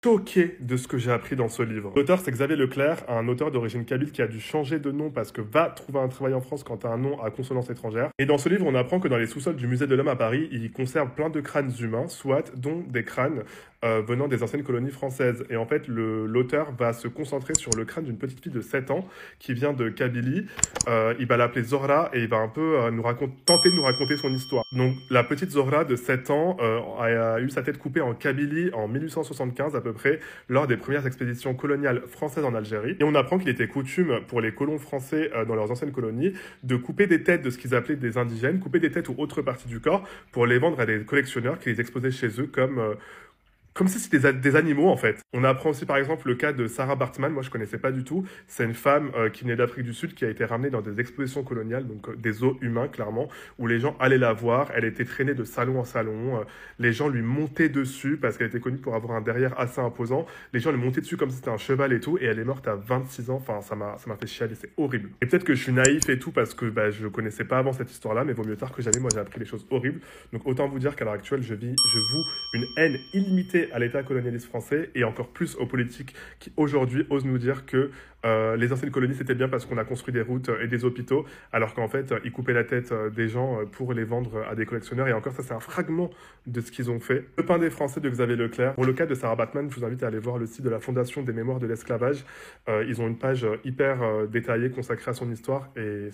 choqué de ce que j'ai appris dans ce livre. L'auteur, c'est Xavier Leclerc, un auteur d'origine kabyle qui a dû changer de nom parce que va trouver un travail en France quand tu as un nom à consonance étrangère. Et dans ce livre, on apprend que dans les sous-sols du musée de l'Homme à Paris, il conserve plein de crânes humains, soit dont des crânes venant des anciennes colonies françaises. Et en fait, l'auteur va se concentrer sur le crâne d'une petite fille de 7 ans qui vient de Kabylie. Il va l'appeler Zohra et il va un peu tenter de nous raconter son histoire. Donc, la petite Zohra de 7 ans a eu sa tête coupée en Kabylie en 1875 à peu près, lors des premières expéditions coloniales françaises en Algérie. Et on apprend qu'il était coutume pour les colons français dans leurs anciennes colonies de couper des têtes de ce qu'ils appelaient des indigènes, couper des têtes ou autres parties du corps pour les vendre à des collectionneurs qui les exposaient chez eux comme si c'était des animaux, en fait. On apprend aussi, par exemple, le cas de Sarah Bartman. Moi, je connaissais pas du tout. C'est une femme qui venait d'Afrique du Sud, qui a été ramenée dans des expositions coloniales, donc des os humains, clairement, où les gens allaient la voir. Elle était traînée de salon en salon. Les gens lui montaient dessus, parce qu'elle était connue pour avoir un derrière assez imposant. Les gens lui montaient dessus comme si c'était un cheval et tout. Et elle est morte à 26 ans. Enfin, ça m'a fait chialer. C'est horrible. Et peut-être que je suis naïf et tout, parce que je connaissais pas avant cette histoire-là, mais vaut mieux tard que jamais. Moi, j'ai appris des choses horribles. Donc, autant vous dire qu'à l'heure actuelle, je voue une haine illimitée à l'État colonialiste français et encore plus aux politiques qui aujourd'hui osent nous dire que les anciennes colonies c'était bien parce qu'on a construit des routes et des hôpitaux alors qu'en fait ils coupaient la tête des gens pour les vendre à des collectionneurs et encore ça c'est un fragment de ce qu'ils ont fait. Le pain des Français de Xavier Leclerc. Pour le cas de Sarah Batman, je vous invite à aller voir le site de la Fondation des Mémoires de l'Esclavage. Ils ont une page hyper détaillée consacrée à son histoire et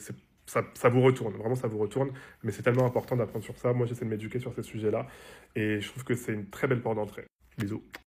ça vous retourne, vraiment ça vous retourne, mais c'est tellement important d'apprendre sur ça. Moi j'essaie de m'éduquer sur ces sujets-là et je trouve que c'est une très belle porte d'entrée. Bisous.